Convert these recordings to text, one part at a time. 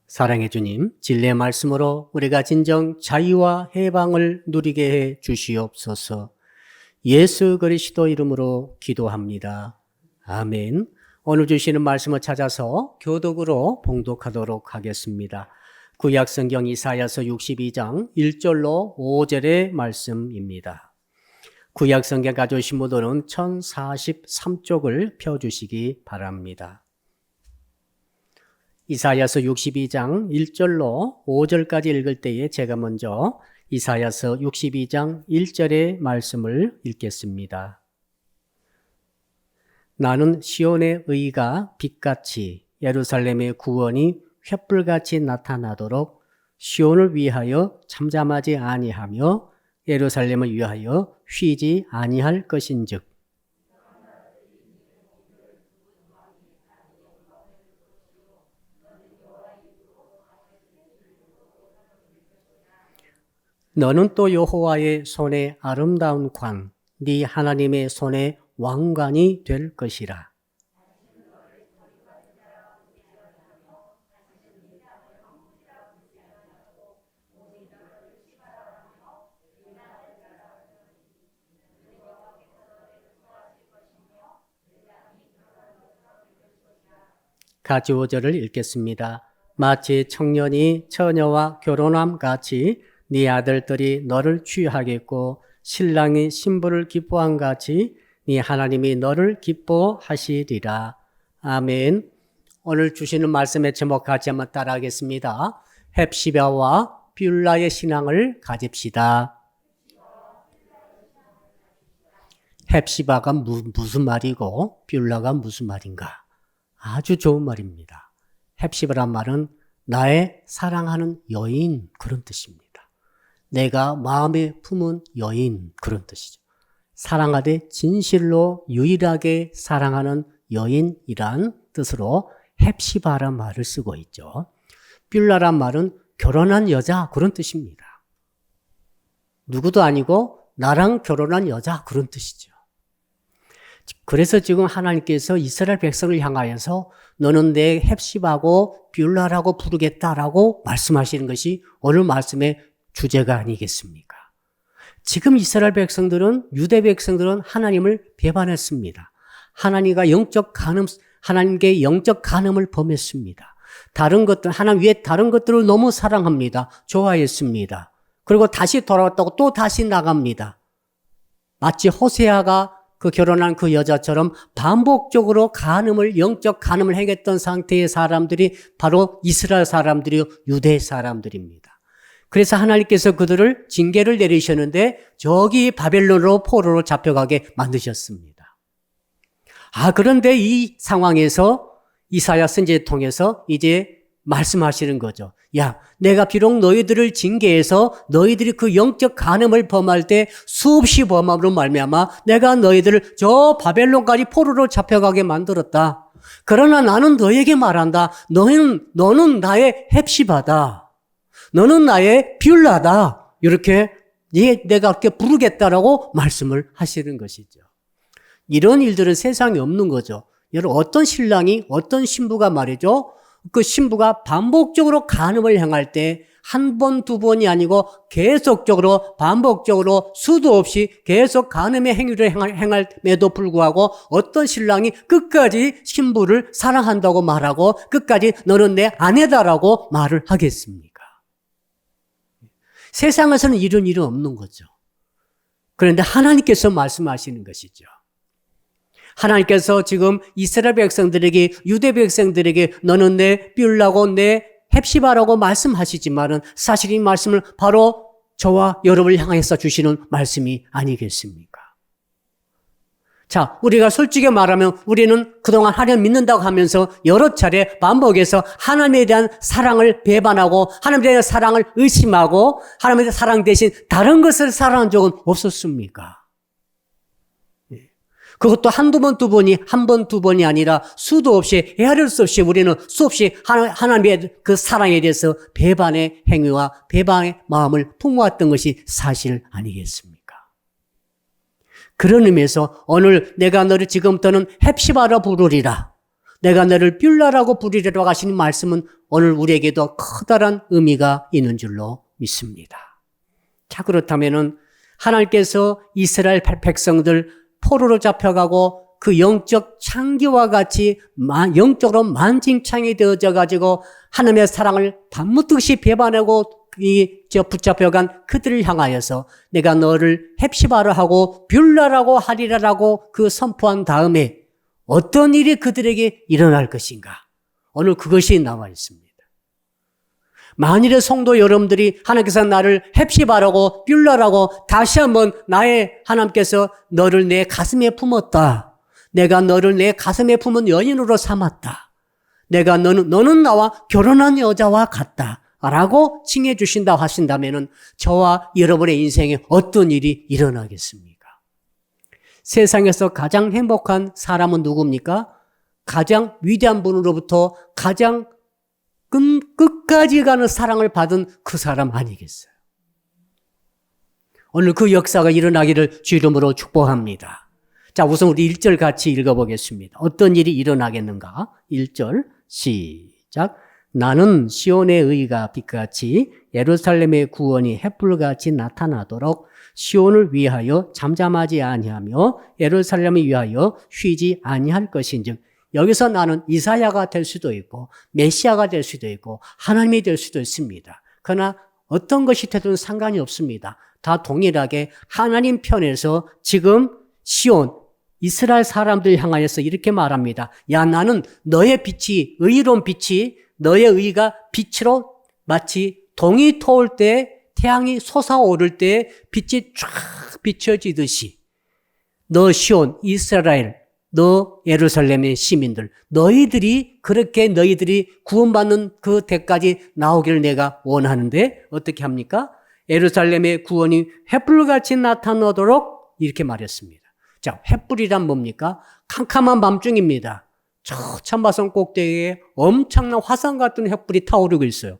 사랑해 주님, 진리의 말씀으로 우리가 진정 자유와 해방을 누리게 해 주시옵소서. 예수 그리스도 이름으로 기도합니다. 아멘. 오늘 주시는 말씀을 찾아서 교독으로 봉독하도록 하겠습니다. 구약성경 이사야서 62장 1절로 5절의 말씀입니다. 구약성경 가져오신 분들은 1043쪽을 펴주시기 바랍니다. 이사야서 62장 1절로 5절까지 읽을 때에 제가 먼저 이사야서 62장 1절의 말씀을 읽겠습니다. 나는 시온의 의가 빛같이 예루살렘의 구원이 횃불같이 나타나도록 시온을 위하여 잠잠하지 아니하며 예루살렘을 위하여 쉬지 아니할 것인즉 너는 또 여호와의 손에 아름다운 관, 네 하나님의 손에 왕관이 될 것이라. 같이 5절을 읽겠습니다. 마치 청년이 처녀와 결혼함 같이 네 아들들이 너를 취하겠고 신랑이 신부를 기뻐한 같이 네 하나님이 너를 기뻐하시리라. 아멘. 오늘 주시는 말씀의 제목 같이 한번 따라하겠습니다. 헵시바와 뷸라의 신앙을 가집시다. 헵시바가 무슨 말이고 뷸라가 무슨 말인가? 아주 좋은 말입니다. 헵시바란 말은 나의 사랑하는 여인, 그런 뜻입니다. 내가 마음에 품은 여인, 그런 뜻이죠. 사랑하되 진실로 유일하게 사랑하는 여인이란 뜻으로 헵시바란 말을 쓰고 있죠. 뷸라란 말은 결혼한 여자, 그런 뜻입니다. 누구도 아니고 나랑 결혼한 여자, 그런 뜻이죠. 그래서 지금 하나님께서 이스라엘 백성을 향하여서 너는 내 헵시바고 뷸라라고 부르겠다라고 말씀하시는 것이 오늘 말씀의 주제가 아니겠습니까? 지금 이스라엘 백성들은, 유대 백성들은 하나님을 배반했습니다. 하나님께 영적 간음을 범했습니다. 다른 것들, 하나님 외에 다른 것들을 너무 사랑합니다. 좋아했습니다. 그리고 다시 돌아왔다고 또 다시 나갑니다. 마치 호세아가 결혼한 그 여자처럼 반복적으로 영적 간음을 행했던 상태의 사람들이 바로 이스라엘 사람들이요, 유대 사람들입니다. 그래서 하나님께서 그들을 징계를 내리셨는데 저기 바벨론으로 포로로 잡혀가게 만드셨습니다. 그런데 이 상황에서 이사야 선지자를 통해서 이제 말씀하시는 거죠. 야, 내가 비록 너희들을 징계해서 너희들이 그 영적 간음을 범할 때 수없이 범함으로 말미암아 내가 너희들을 저 바벨론까지 포로로 잡혀가게 만들었다. 그러나 나는 너에게 말한다. 너는 나의 헵시바다. 너는 나의 뷸라다. 이렇게 내가 그렇게 부르겠다라고 말씀을 하시는 것이죠. 이런 일들은 세상에 없는 거죠. 여러분, 어떤 신랑이, 어떤 신부가 말이죠. 그 신부가 반복적으로 간음을 행할 때 한 번, 두 번이 아니고 계속적으로 반복적으로 수도 없이 계속 간음의 행위를 행함에도 불구하고 어떤 신랑이 끝까지 신부를 사랑한다고 말하고 끝까지 너는 내 아내다라고 말을 하겠습니까? 세상에서는 이런 일은 없는 거죠. 그런데 하나님께서 말씀하시는 것이죠. 하나님께서 지금 이스라엘 백성들에게, 유대 백성들에게 너는 내 뷸라고 내 헵시바라고 말씀하시지만은 사실 이 말씀을 바로 저와 여러분을 향해서 주시는 말씀이 아니겠습니까? 자, 우리가 솔직히 말하면 우리는 그동안 하나님 믿는다고 하면서 여러 차례 반복해서 하나님에 대한 사랑을 배반하고 하나님에 대한 사랑을 의심하고 하나님에 대한 사랑 대신 다른 것을 사랑한 적은 없었습니까? 그것도 한두 번, 두 번이 아니라 수도 없이 헤아릴 수 없이 우리는 수없이 하나님의 그 사랑에 대해서 배반의 행위와 배반의 마음을 품어왔던 것이 사실 아니겠습니까? 그런 의미에서 오늘 내가 너를 지금부터는 헵시바라 부르리라. 내가 너를 뷸라라고 부르리라고 하시는 말씀은 오늘 우리에게도 커다란 의미가 있는 줄로 믿습니다. 자, 그렇다면은 하나님께서 이스라엘 백성들 포로로 잡혀가고 그 영적 창기와 같이 영적으로 만진창이 되어져 가지고 하나님의 사랑을 밤무득이 배반하고 붙잡혀간 그들을 향하여서 내가 너를 헵시바라 하고 뷸라라고 하리라라고 그 선포한 다음에 어떤 일이 그들에게 일어날 것인가? 오늘 그것이 나와 있습니다. 만일의 성도 여러분들이 하나님께서 나를 헵시바라고 뷸라라고 다시 한번 나의 하나님께서 너를 내 가슴에 품었다. 내가 너를 내 가슴에 품은 여인으로 삼았다. 내가 너는 나와 결혼한 여자와 같다. 라고 칭해 주신다 하신다면은 저와 여러분의 인생에 어떤 일이 일어나겠습니까? 세상에서 가장 행복한 사람은 누굽니까? 가장 위대한 분으로부터 가장 끝까지 가는 사랑을 받은 그 사람 아니겠어요? 오늘 그 역사가 일어나기를 주 이름으로 축복합니다. 자, 우선 우리 1절 같이 읽어보겠습니다. 어떤 일이 일어나겠는가? 1절 시작. 나는 시온의 의가 빛같이 예루살렘의 구원이 햇불같이 나타나도록 시온을 위하여 잠잠하지 아니하며 예루살렘을 위하여 쉬지 아니할 것인즉, 여기서 나는 이사야가 될 수도 있고 메시아가 될 수도 있고 하나님이 될 수도 있습니다. 그러나 어떤 것이 되든 상관이 없습니다. 다 동일하게 하나님 편에서 지금 시온 이스라엘 사람들 향하여서 이렇게 말합니다. 야, 나는 너의 빛이, 의로운 빛이, 너의 의가 빛으로 마치 동이 터올 때 태양이 솟아오를 때 빛이 쫙 비춰지듯이 너 시온 이스라엘, 너 예루살렘의 시민들, 너희들이 그렇게 너희들이 구원받는 그 때까지 나오기를 내가 원하는데 어떻게 합니까? 예루살렘의 구원이 햇불같이 나타나도록 이렇게 말했습니다. 자, 햇불이란 뭡니까? 캄캄한 밤중입니다. 저 천마성 꼭대기에 엄청난 화산 같은 햇불이 타오르고 있어요.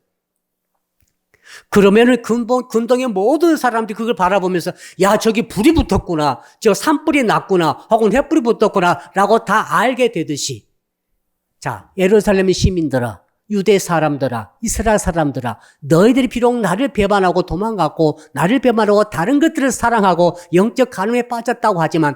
그러면은 근동의 모든 사람들이 그걸 바라보면서 야, 저기 불이 붙었구나, 저 산불이 났구나, 혹은 햇불이 붙었구나 라고 다 알게 되듯이, 자, 예루살렘의 시민들아, 유대 사람들아, 이스라엘 사람들아, 너희들이 비록 나를 배반하고 도망갔고 나를 배반하고 다른 것들을 사랑하고 영적 간음에 빠졌다고 하지만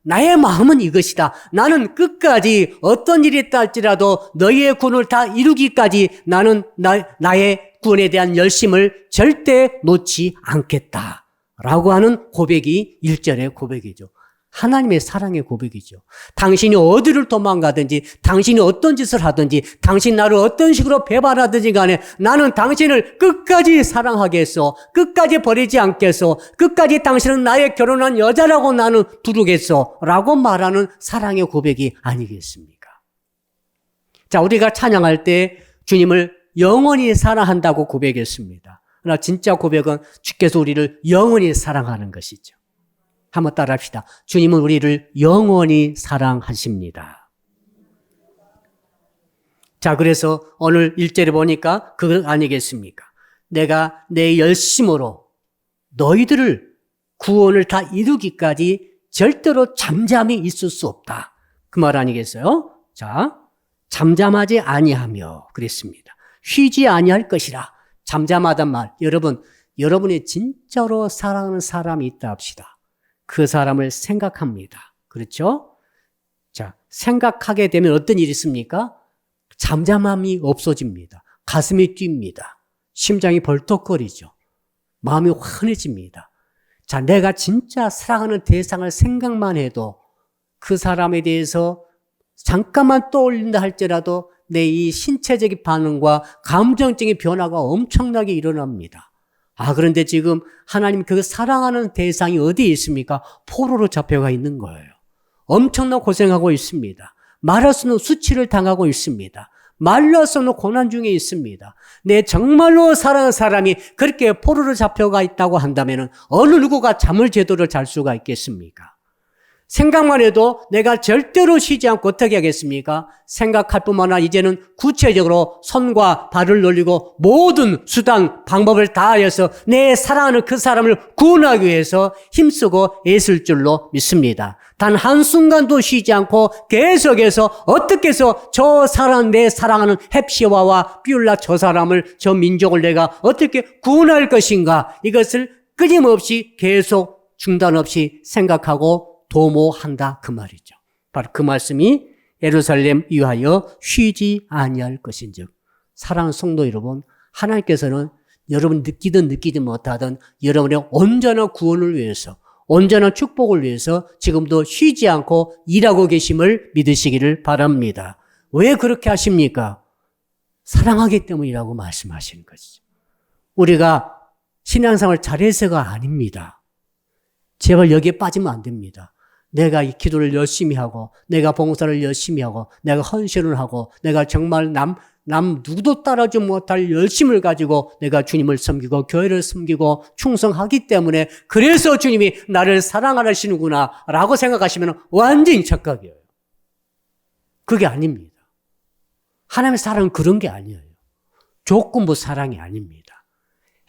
나의 마음은 이것이다. 나는 끝까지 어떤 일이 있다 할지라도 너희의 구원을 다 이루기까지 나는 나의 구원에 대한 열심을 절대 놓지 않겠다 라고 하는 고백이 1절의 고백이죠. 하나님의 사랑의 고백이죠. 당신이 어디를 도망가든지, 당신이 어떤 짓을 하든지, 당신 나를 어떤 식으로 배반하든지 간에 나는 당신을 끝까지 사랑하겠소. 끝까지 버리지 않겠소. 끝까지 당신은 나의 결혼한 여자라고 나는 부르겠소. 라고 말하는 사랑의 고백이 아니겠습니까? 자, 우리가 찬양할 때 주님을 영원히 사랑한다고 고백했습니다. 그러나 진짜 고백은 주께서 우리를 영원히 사랑하는 것이죠. 한번 따라합시다. 주님은 우리를 영원히 사랑하십니다. 자, 그래서 오늘 1절에 보니까 그건 아니겠습니까? 내가 내 열심으로 너희들을 구원을 다 이루기까지 절대로 잠잠히 있을 수 없다. 그 말 아니겠어요? 자, 잠잠하지 아니하며 그랬습니다. 쉬지 아니할 것이라. 잠잠하단 말. 여러분이 진짜로 사랑하는 사람이 있다 합시다. 그 사람을 생각합니다. 그렇죠? 자, 생각하게 되면 어떤 일이 있습니까? 잠잠함이 없어집니다. 가슴이 뜁니다. 심장이 벌떡거리죠. 마음이 환해집니다. 자, 내가 진짜 사랑하는 대상을 생각만 해도 그 사람에 대해서 잠깐만 떠올린다 할지라도 내 이 신체적인 반응과 감정적인 변화가 엄청나게 일어납니다. 그런데 지금 하나님 그 사랑하는 대상이 어디에 있습니까? 포로로 잡혀가 있는 거예요. 엄청난 고생하고 있습니다. 말할 수 없는 수치를 당하고 있습니다. 말할 수 없는 고난 중에 있습니다. 내 정말로 사랑하는 사람이 그렇게 포로로 잡혀가 있다고 한다면 어느 누구가 잠을 제대로 잘 수가 있겠습니까? 생각만 해도 내가 절대로 쉬지 않고 어떻게 하겠습니까? 생각할 뿐만 아니라 이제는 구체적으로 손과 발을 놀리고 모든 수단, 방법을 다하여서 내 사랑하는 그 사람을 구원하기 위해서 힘쓰고 애쓸 줄로 믿습니다. 단 한순간도 쉬지 않고 계속해서 어떻게 해서 저 사람, 내 사랑하는 헵시바와 뷸라 저 사람을, 저 민족을 내가 어떻게 구원할 것인가, 이것을 끊임없이 계속 중단 없이 생각하고 도모한다 그 말이죠. 바로 그 말씀이 예루살렘 위하여 쉬지 아니할 것인즉, 사랑하는 성도 여러분, 하나님께서는 여러분 느끼든 느끼지 못하든 여러분의 온전한 구원을 위해서, 온전한 축복을 위해서 지금도 쉬지 않고 일하고 계심을 믿으시기를 바랍니다. 왜 그렇게 하십니까? 사랑하기 때문이라고 말씀하시는 것이죠. 우리가 신앙생활 잘해서가 아닙니다. 제발 여기에 빠지면 안 됩니다. 내가 이 기도를 열심히 하고, 내가 봉사를 열심히 하고, 내가 헌신을 하고, 내가 정말 남 누구도 따라주지 못할 열심을 가지고 내가 주님을 섬기고 교회를 섬기고 충성하기 때문에 그래서 주님이 나를 사랑하시는구나 라고 생각하시면 완전히 착각이에요. 그게 아닙니다. 하나님의 사랑은 그런 게 아니에요. 조건부 사랑이 아닙니다.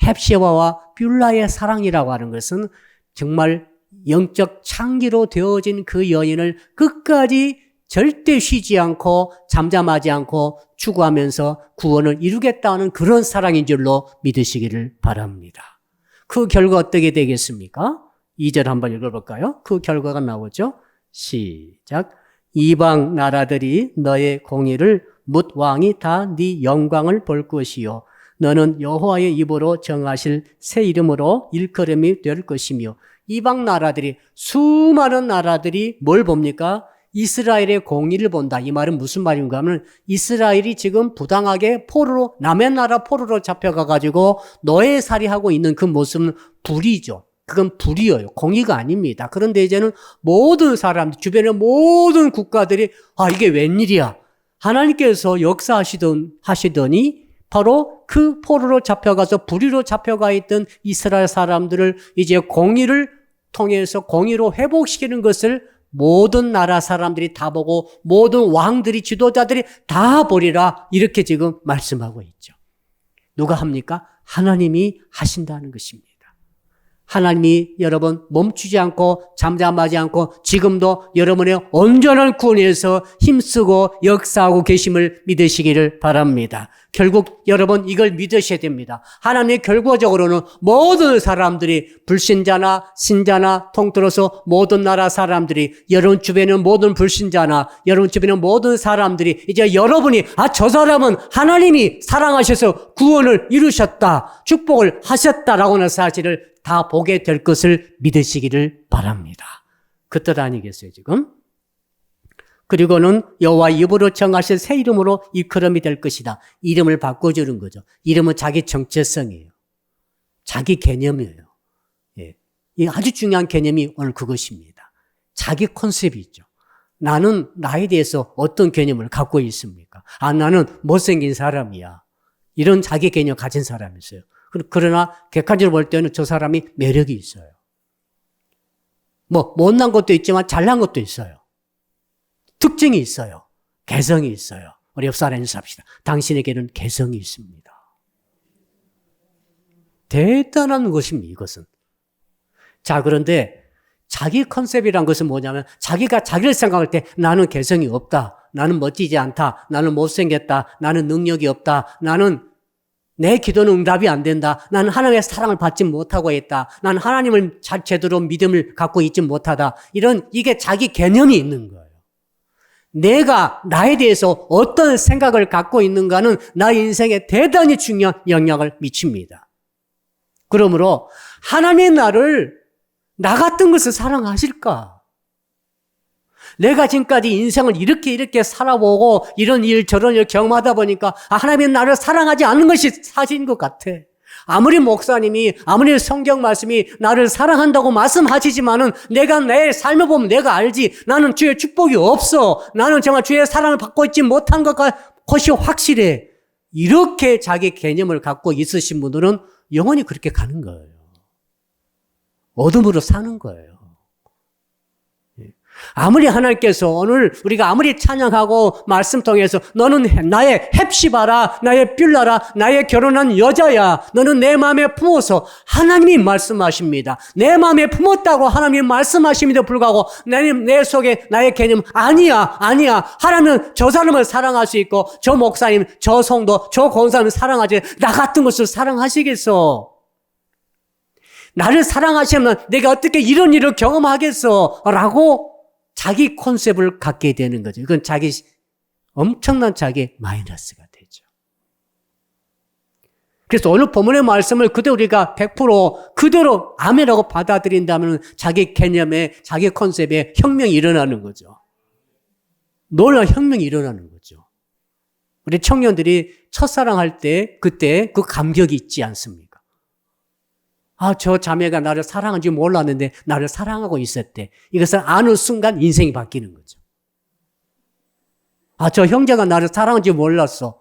헵시바와 뷸라의 사랑이라고 하는 것은 정말 영적 창기로 되어진 그 여인을 끝까지 절대 쉬지 않고 잠잠하지 않고 추구하면서 구원을 이루겠다는 그런 사랑인 줄로 믿으시기를 바랍니다. 그 결과 어떻게 되겠습니까? 2절 한번 읽어볼까요? 그 결과가 나오죠. 시작. 이방 나라들이 너의 공의를 뭇 왕이 다 네 영광을 볼 것이요 너는 여호와의 입으로 정하실 새 이름으로 일컬음이 될 것이며. 이방 나라들이, 수많은 나라들이 뭘 봅니까? 이스라엘의 공의를 본다. 이 말은 무슨 말인가 하면 이스라엘이 지금 부당하게 포로로, 남의 나라 포로로 잡혀가가지고 노예살이하고 있는 그 모습은 불의죠. 그건 불의예요. 공의가 아닙니다. 그런데 이제는 모든 사람들, 주변의 모든 국가들이 이게 웬일이야. 하나님께서 하시더니 바로 그 포로로 잡혀가서 불의로 잡혀가 있던 이스라엘 사람들을 이제 공의를 통해서 공의로 회복시키는 것을 모든 나라 사람들이 다 보고 모든 왕들이 지도자들이 다 보리라 이렇게 지금 말씀하고 있죠. 누가 합니까? 하나님이 하신다는 것입니다. 하나님이 여러분 멈추지 않고 잠잠하지 않고 지금도 여러분의 온전한 구원에 위해서 힘쓰고 역사하고 계심을 믿으시기를 바랍니다. 결국 여러분 이걸 믿으셔야 됩니다. 하나님이 결과적으로는 모든 사람들이 불신자나 신자나 통틀어서 모든 나라 사람들이 여러분 주변에 모든 불신자나 여러분 주변에 모든 사람들이 이제 여러분이 저 사람은 하나님이 사랑하셔서 구원을 이루셨다, 축복을 하셨다라고 하는 사실을 다 보게 될 것을 믿으시기를 바랍니다. 그 뜻 아니겠어요 지금? 그리고는 여호와 입으로 정하실 새 이름으로 일컬음이 될 것이다. 이름을 바꿔주는 거죠. 이름은 자기 정체성이에요. 자기 개념이에요. 예. 이 아주 중요한 개념이 오늘 그것입니다. 자기 컨셉이 있죠. 나는 나에 대해서 어떤 개념을 갖고 있습니까? 나는 못생긴 사람이야. 이런 자기 개념 가진 사람이 있어요. 그러나 객관적으로 볼 때는 저 사람이 매력이 있어요. 못난 것도 있지만 잘난 것도 있어요. 특징이 있어요. 개성이 있어요. 우리 옆 사람에서 삽시다. 당신에게는 개성이 있습니다. 대단한 것입니다, 이것은. 자, 그런데 자기 컨셉이란 것은 뭐냐면 자기가 자기를 생각할 때 나는 개성이 없다. 나는 멋지지 않다. 나는 못생겼다. 나는 능력이 없다. 나는 내 기도는 응답이 안 된다. 나는 하나님의 사랑을 받지 못하고 있다. 나는 하나님을 제대로 믿음을 갖고 있지 못하다. 이게 자기 개념이 있는 거예요. 내가 나에 대해서 어떤 생각을 갖고 있는가는 나의 인생에 대단히 중요한 영향을 미칩니다. 그러므로 하나님의 나를 나 같은 것을 사랑하실까? 내가 지금까지 인생을 이렇게 살아보고 이런 일 저런 일 경험하다 보니까 하나님이 나를 사랑하지 않는 것이 사실인 것 같아. 아무리 목사님이 아무리 성경 말씀이 나를 사랑한다고 말씀하시지만은 내가 내 삶을 보면 내가 알지. 나는 주의 축복이 없어. 나는 정말 주의 사랑을 받고 있지 못한 것이 확실해. 이렇게 자기 개념을 갖고 있으신 분들은 영원히 그렇게 가는 거예요. 어둠으로 사는 거예요. 아무리 하나님께서 오늘 우리가 아무리 찬양하고 말씀 통해서 너는 나의 헵시바라, 나의 뷸라라, 나의 결혼한 여자야, 너는 내 마음에 품어서 하나님이 말씀하십니다. 내 마음에 품었다고 하나님이 말씀하심에도 불구하고 내 속에 나의 개념 아니야. 하나님은 저 사람을 사랑할 수 있고 저 목사님, 저 성도, 저 권사님 사랑하지 나 같은 것을 사랑하시겠어? 나를 사랑하시면 내가 어떻게 이런 일을 경험하겠어? 라고 자기 컨셉을 갖게 되는 거죠. 이건 엄청난 자기 마이너스가 되죠. 그래서 오늘 본문의 말씀을 그대로 우리가 100% 그대로 아멘하고 받아들인다면 자기 개념에, 자기 컨셉에 혁명이 일어나는 거죠. 놀라운 혁명이 일어나는 거죠. 우리 청년들이 첫사랑할 때 그때 그 감격이 있지 않습니까? 저 자매가 나를 사랑한지 몰랐는데 나를 사랑하고 있었대. 이것을 아는 순간 인생이 바뀌는 거죠. 저 형제가 나를 사랑한지 몰랐어.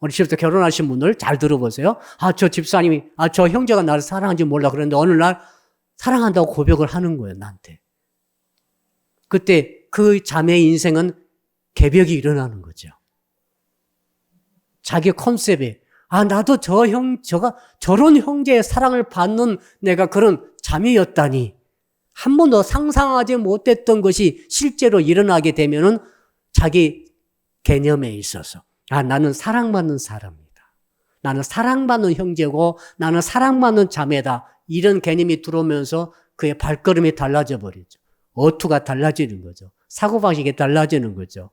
우리 집에서 결혼하신 분들 잘 들어보세요. 저 집사님이, 저 형제가 나를 사랑한지 몰라. 그런데 어느 날 사랑한다고 고백을 하는 거예요, 나한테. 그때 그 자매의 인생은 개벽이 일어나는 거죠. 자기 컨셉에 나도 저런 형제의 사랑을 받는 내가 그런 자매였다니. 한 번도 상상하지 못했던 것이 실제로 일어나게 되면은 자기 개념에 있어서, 나는 사랑받는 사람이다. 나는 사랑받는 형제고, 나는 사랑받는 자매다. 이런 개념이 들어오면서 그의 발걸음이 달라져 버리죠. 어투가 달라지는 거죠. 사고방식이 달라지는 거죠.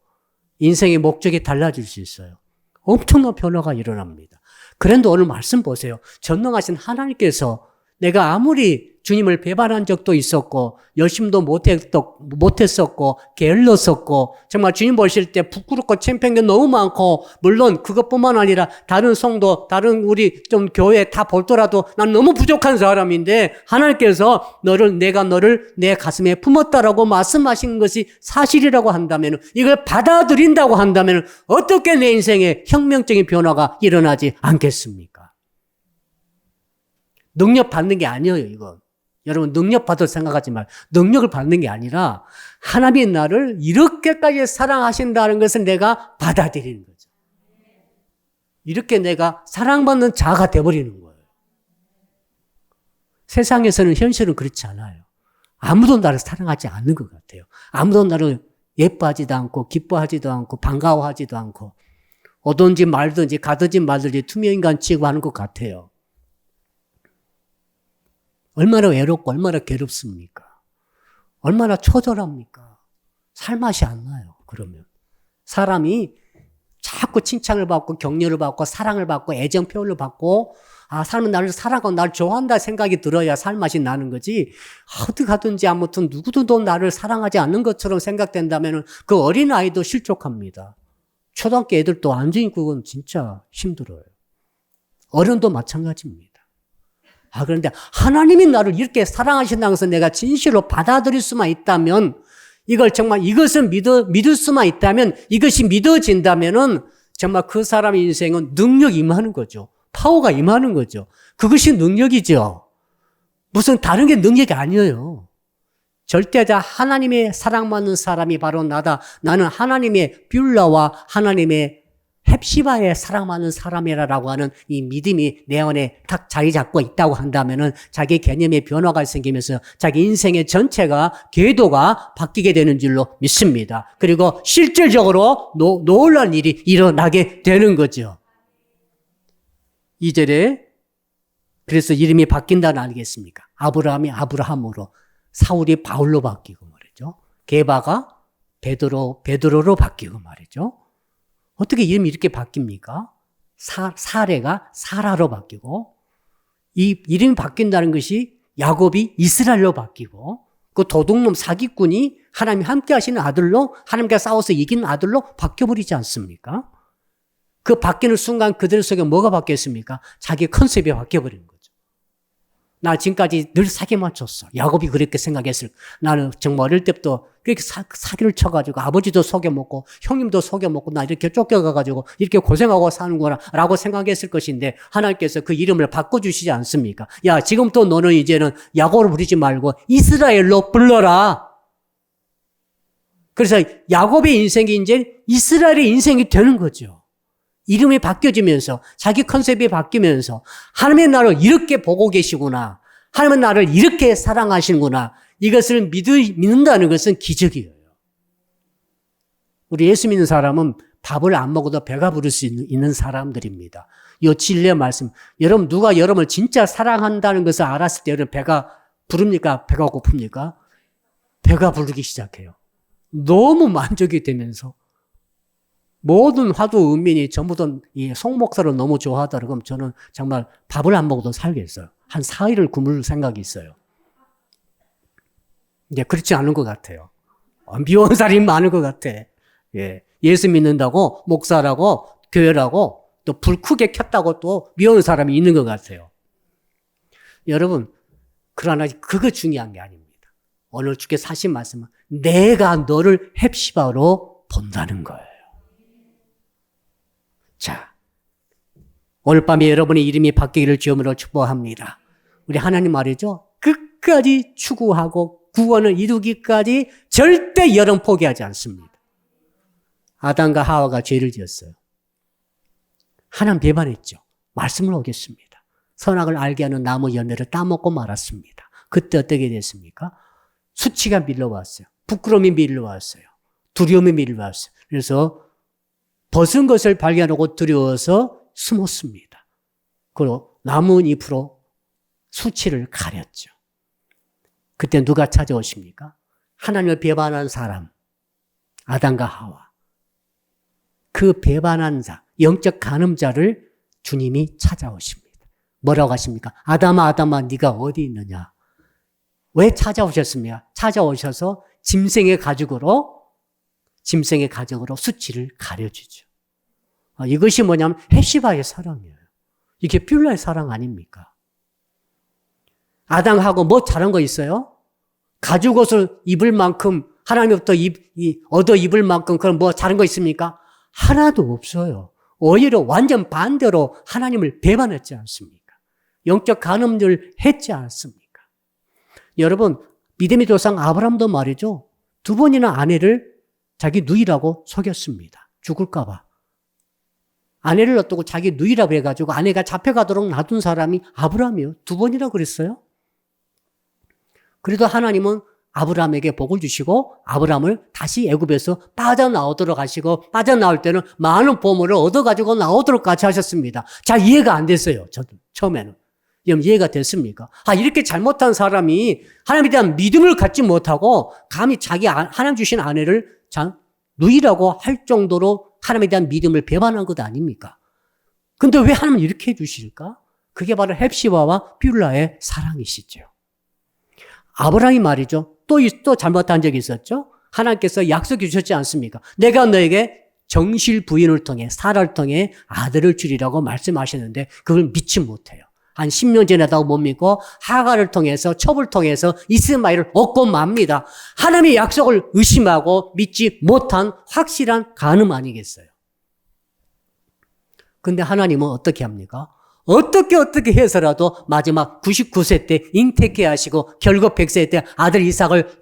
인생의 목적이 달라질 수 있어요. 엄청난 변화가 일어납니다. 그런데 오늘 말씀 보세요. 전능하신 하나님께서 내가 아무리 주님을 배반한 적도 있었고 열심도 못했었고 게을렀었고 정말 주님 보실 때 부끄럽고 창피한 게 너무 많고 물론 그것뿐만 아니라 다른 성도 다른 우리 좀 교회 다 보더라도 난 너무 부족한 사람인데 하나님께서 내가 너를 내 가슴에 품었다라고 말씀하신 것이 사실이라고 한다면 이걸 받아들인다고 한다면 어떻게 내 인생에 혁명적인 변화가 일어나지 않겠습니까? 능력 받는 게 아니에요, 이건. 여러분 능력 받을 생각하지 말고 능력을 받는 게 아니라 하나님이 나를 이렇게까지 사랑하신다는 것을 내가 받아들이는 거죠. 이렇게 내가 사랑받는 자가 되어버리는 거예요. 세상에서는 현실은 그렇지 않아요. 아무도 나를 사랑하지 않는 것 같아요. 아무도 나를 예뻐하지도 않고 기뻐하지도 않고 반가워하지도 않고 오든지 말든지 가든지 말든지 투명인간 취급하는 것 같아요. 얼마나 외롭고 얼마나 괴롭습니까? 얼마나 처절합니까? 살맛이 안 나요. 그러면 사람이 자꾸 칭찬을 받고 격려를 받고 사랑을 받고 애정 표현을 받고 사람은 나를 사랑하고 나를 좋아한다 생각이 들어야 살맛이 나는 거지. 어디 가든지 아무튼 누구도 나를 사랑하지 않는 것처럼 생각된다면 그 어린아이도 실족합니다. 초등학교 애들도 완전히 그건 진짜 힘들어요. 어른도 마찬가지입니다. 그런데 하나님이 나를 이렇게 사랑하신다는 것을 내가 진실로 받아들일 수만 있다면 이걸 정말 이것을 믿을 수만 있다면 이것이 믿어진다면은 정말 그 사람의 인생은 능력이 임하는 거죠. 파워가 임하는 거죠. 그것이 능력이죠. 무슨 다른 게 능력이 아니에요. 절대자 하나님의 사랑받는 사람이 바로 나다. 나는 하나님의 뷸라와 하나님의 헵시바에 사랑받는 사람이라고 하는 이 믿음이 내 안에 딱 자리 잡고 있다고 한다면은 자기 개념의 변화가 생기면서 자기 인생의 전체가 궤도가 바뀌게 되는 줄로 믿습니다. 그리고 실질적으로 놀라운 일이 일어나게 되는 거죠. 2절에 그래서 이름이 바뀐다는 아니겠습니까? 아브라함이 아브라함으로 사울이 바울로 바뀌고 말이죠. 게바가 베드로로 바뀌고 말이죠. 어떻게 이름이 이렇게 바뀝니까? 사레가 사라로 바뀌고 이 이름이 바뀐다는 것이 야곱이 이스라엘로 바뀌고 그 도둑놈 사기꾼이 하나님이 함께 하시는 아들로 하나님과 싸워서 이기는 아들로 바뀌어버리지 않습니까? 그 바뀌는 순간 그들 속에 뭐가 바뀌었습니까? 자기 컨셉이 바뀌어버리는 거죠. 나 지금까지 늘 사기만 쳤어. 야곱이 그렇게 생각했을. 나는 정말 어릴 때부터 그렇게 사기를 쳐가지고 아버지도 속여먹고 형님도 속여먹고 나 이렇게 쫓겨가가지고 이렇게 고생하고 사는구나 라고 생각했을 것인데 하나님께서 그 이름을 바꿔주시지 않습니까? 야 지금부터 너는 이제는 야곱을 부르지 말고 이스라엘로 불러라. 그래서 야곱의 인생이 이제 이스라엘의 인생이 되는 거죠. 이름이 바뀌어지면서 자기 컨셉이 바뀌면서 하나님의 나를 이렇게 보고 계시구나. 하나님은 나를 이렇게 사랑하시는구나. 이것을 믿는다는 것은 기적이에요. 우리 예수 믿는 사람은 밥을 안 먹어도 배가 부를 수 있는 사람들입니다. 이 진리의 말씀. 여러분, 누가 여러분을 진짜 사랑한다는 것을 알았을 때 여러분 배가 부릅니까? 배가 고픕니까? 배가 부르기 시작해요. 너무 만족이 되면서 모든 화두 은민이 전부 다 이 송목사를 너무 좋아하더라고요. 그럼 저는 정말 밥을 안 먹어도 살겠어요. 한 4일을 굶을 생각이 있어요. 이제 그렇지 않은 것 같아요. 미워하는 사람이 많은 것 같아. 예. 예수 믿는다고, 목사라고, 교회라고, 또 불 크게 켰다고 또 미워하는 사람이 있는 것 같아요. 여러분, 그러나 그거 중요한 게 아닙니다. 오늘 주께서 하신 말씀은 내가 너를 헵시바로 본다는 거예요. 자, 오늘 밤에 여러분의 이름이 바뀌기를 주님으로 축복합니다. 우리 하나님 말이죠. 끝까지 추구하고 구원을 이루기까지 절대 여러분 포기하지 않습니다. 아담과 하와가 죄를 지었어요. 하나님 배반했죠. 말씀을 어겼습니다. 선악을 알게 하는 나무 열매를 따먹고 말았습니다. 그때 어떻게 됐습니까? 수치가 밀려왔어요. 부끄러움이 밀려왔어요. 두려움이 밀려왔어요. 그래서 벗은 것을 발견하고 두려워서 숨었습니다. 그리고 나무 잎으로 수치를 가렸죠. 그때 누가 찾아오십니까? 하나님을 배반한 사람, 아담과 하와. 그 배반한 자, 영적 간음자를 주님이 찾아오십니다. 뭐라고 하십니까? 아담아, 아담아, 네가 어디 있느냐? 왜 찾아오셨습니까? 찾아오셔서 짐승의 가죽으로 수치를 가려주죠. 이것이 뭐냐면 헵시바의 사랑이에요. 이게 뷸라의 사랑 아닙니까? 아담하고 뭐 잘한 거 있어요? 가죽 옷을 입을 만큼 하나님부터 얻어 입을 만큼 그런 뭐 잘한 거 있습니까? 하나도 없어요. 오히려 완전 반대로 하나님을 배반했지 않습니까? 영적 간음을 했지 않습니까? 여러분, 믿음의 조상 아브라함도 말이죠. 2번이나 아내를 자기 누이라고 속였습니다. 죽을까 봐. 아내를 놔두고 자기 누이라고 해가지고 아내가 잡혀가도록 놔둔 사람이 아브라함이에요. 2번이라고 그랬어요. 그래도 하나님은 아브라함에게 복을 주시고 아브라함을 다시 애굽에서 빠져나오도록 하시고 빠져나올 때는 많은 보물을 얻어가지고 나오도록 같이 하셨습니다. 잘 이해가 안 됐어요. 저도 처음에는. 여러분 이해가 됐습니까? 이렇게 잘못한 사람이 하나님에 대한 믿음을 갖지 못하고 감히 자기 하나님 주신 아내를 누이라고 할 정도로 하나님에 대한 믿음을 배반한 것 아닙니까? 근데 왜 하나님은 이렇게 해주실까? 그게 바로 헵시바와 뷸라의 사랑이시죠. 아브라함이 말이죠. 또 잘못한 적이 있었죠. 하나님께서 약속해 주셨지 않습니까? 내가 너에게 정실 부인을 통해 사라를 통해 아들을 주리라고 말씀하셨는데 그걸 믿지 못해요. 한 10년 지나다가 못 믿고 하갈을 통해서 첩을 통해서 이스마엘을 얻고 맙니다. 하나님의 약속을 의심하고 믿지 못한 확실한 간음 아니겠어요? 근데 하나님은 어떻게 합니까? 어떻게 해서라도 마지막 99세 때 잉태케 하시고 결국 100세 때 아들 이삭을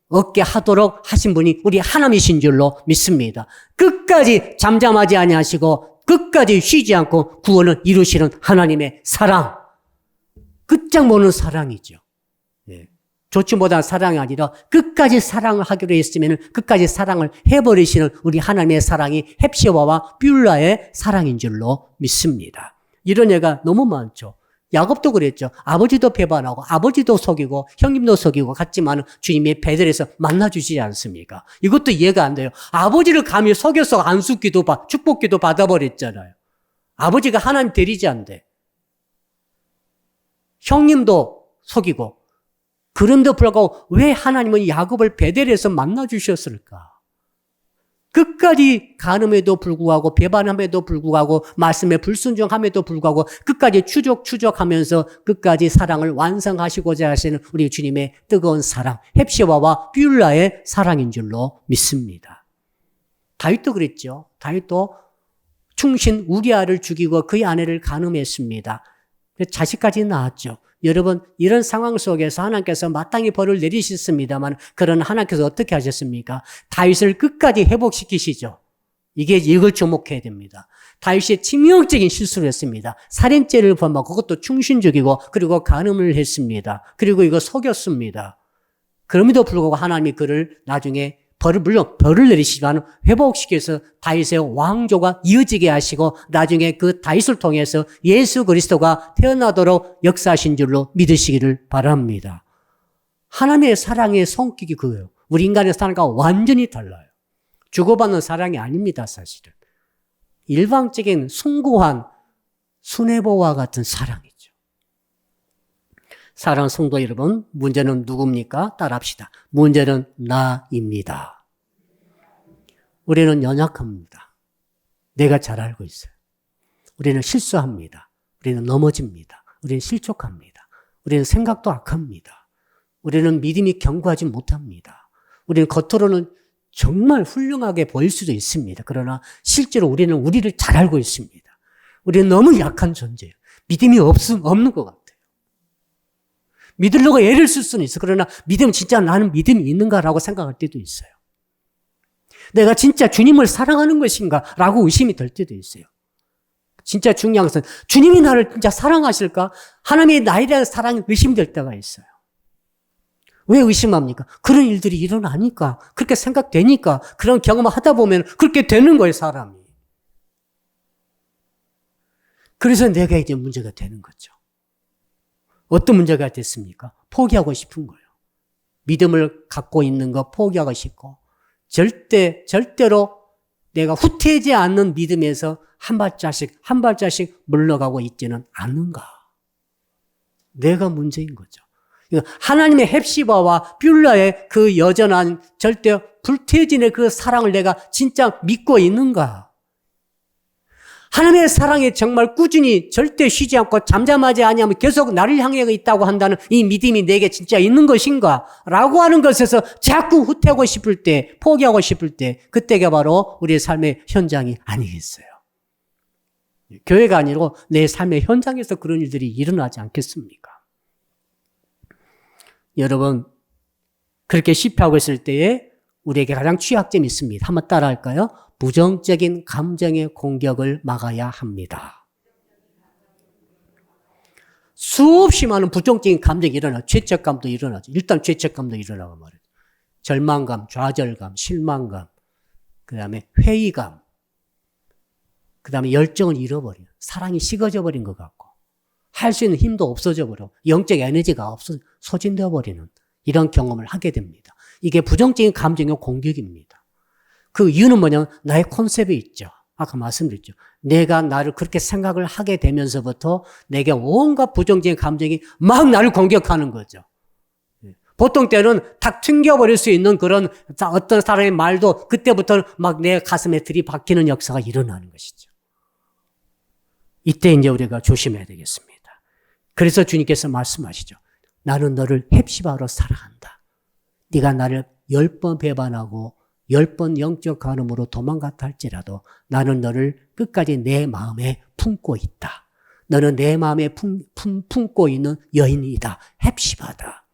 얻게 하도록 하신 분이 우리 하나님이신 줄로 믿습니다. 끝까지 잠잠하지 아니하시고 끝까지 쉬지 않고 구원을 이루시는 하나님의 사랑. 끝장 보는 사랑이죠. 좋지 못한 사랑이 아니라 끝까지 사랑을 하기로 했으면 끝까지 사랑을 해버리시는 우리 하나님의 사랑이 헵시바와 뷸라의 사랑인 줄로 믿습니다. 이런 애가 너무 많죠. 야곱도 그랬죠. 아버지도 배반하고 아버지도 속이고 형님도 속이고 갔지만 주님이 베델에서 만나주시지 않습니까? 이것도 이해가 안 돼요. 아버지를 감히 속여서 안수기도 축복기도 받아버렸잖아요. 아버지가 하나님 대리자인데 형님도 속이고 그런데도 불구하고 왜 하나님은 야곱을 베델에서 만나주셨을까? 끝까지 간음에도 불구하고 배반함에도 불구하고 말씀에 불순종함에도 불구하고 끝까지 추적하면서 끝까지 사랑을 완성하시고자 하시는 우리 주님의 뜨거운 사랑, 헵시바와 뷸라의 사랑인 줄로 믿습니다. 다윗도 그랬죠. 다윗도 충신 우리아를 죽이고 그의 아내를 간음했습니다. 자식까지 낳았죠. 여러분, 이런 상황 속에서 하나님께서 마땅히 벌을 내리셨습니다만, 그러나 하나님께서 어떻게 하셨습니까? 다윗을 끝까지 회복시키시죠. 이걸 주목해야 됩니다. 다윗이 치명적인 실수를 했습니다. 살인죄를 범하고 그것도 충신적이고 그리고 간음을 했습니다. 그리고 이거 속였습니다. 그럼에도 불구하고 하나님이 그를 나중에 물론 벌을 내리시지만 회복시켜서 다윗의 왕조가 이어지게 하시고 나중에 그 다윗을 통해서 예수 그리스도가 태어나도록 역사하신 줄로 믿으시기를 바랍니다. 하나님의 사랑의 성격이 그거예요. 우리 인간의 사랑과 완전히 달라요. 주고받는 사랑이 아닙니다, 사실은. 일방적인 숭고한 수뇌보와 같은 사랑이죠. 사랑하는 성도 여러분, 문제는 누굽니까? 따라합시다. 문제는 나입니다. 우리는 연약합니다. 내가 잘 알고 있어요. 우리는 실수합니다. 우리는 넘어집니다. 우리는 실족합니다. 우리는 생각도 악합니다. 우리는 믿음이 견고하지 못합니다. 우리는 겉으로는 정말 훌륭하게 보일 수도 있습니다. 그러나 실제로 우리는 우리를 잘 알고 있습니다. 우리는 너무 약한 존재예요. 믿음이 없는 것 같아요. 믿으려고 애를 쓸 수는 있어. 그러나 진짜 나는 믿음이 있는가라고 생각할 때도 있어요. 내가 진짜 주님을 사랑하는 것인가? 라고 의심이 될 때도 있어요. 진짜 중요한 것은 주님이 나를 진짜 사랑하실까? 하나님이 나에 대한 사랑이 의심될 때가 있어요. 왜 의심합니까? 그런 일들이 일어나니까, 그렇게 생각되니까, 그런 경험을 하다 보면 그렇게 되는 거예요, 사람이. 그래서 내가 이제 문제가 되는 거죠. 어떤 문제가 됐습니까? 포기하고 싶은 거예요. 믿음을 갖고 있는 거 포기하고 싶고, 절대로 내가 후퇴하지 않는 믿음에서 한 발자씩 물러가고 있지는 않는가. 내가 문제인 거죠. 하나님의 헵시바와 뷸라의 그 여전한 절대 불태진의 그 사랑을 내가 진짜 믿고 있는가? 하나님의 사랑에 정말 꾸준히 절대 쉬지 않고 잠잠하지 아니하면 계속 나를 향해 있다고 한다는 이 믿음이 내게 진짜 있는 것인가? 라고 하는 것에서 자꾸 후퇴하고 싶을 때, 포기하고 싶을 때, 그때가 바로 우리의 삶의 현장이 아니겠어요. 교회가 아니고 내 삶의 현장에서 그런 일들이 일어나지 않겠습니까? 여러분, 그렇게 실패하고 있을 때에 우리에게 가장 취약점이 있습니다. 한번 따라할까요? 부정적인 감정의 공격을 막아야 합니다. 수없이 많은 부정적인 감정이 일어나요. 죄책감도 일어나죠. 일단 죄책감도 일어나고 말이에요. 절망감, 좌절감, 실망감, 그 다음에 회의감, 그 다음에 열정을 잃어버려요. 사랑이 식어져 버린 것 같고, 할 수 있는 힘도 없어져 버려, 영적 에너지가 소진되어 버리는 이런 경험을 하게 됩니다. 이게 부정적인 감정의 공격입니다. 그 이유는 뭐냐면 나의 컨셉이 있죠. 아까 말씀드렸죠. 내가 나를 그렇게 생각을 하게 되면서부터 내게 온갖 부정적인 감정이 막 나를 공격하는 거죠. 보통 때는 탁 튕겨버릴 수 있는 그런 어떤 사람의 말도 그때부터 막 내 가슴에 들이박히는 역사가 일어나는 것이죠. 이때 이제 우리가 조심해야 되겠습니다. 그래서 주님께서 말씀하시죠. 나는 너를 헵시바로 사랑한다. 네가 나를 10번 배반하고 10번 영적 간음으로 도망갔다 할지라도 나는 너를 끝까지 내 마음에 품고 있다. 너는 내 마음에 품고 있는 여인이다. 헵시바다.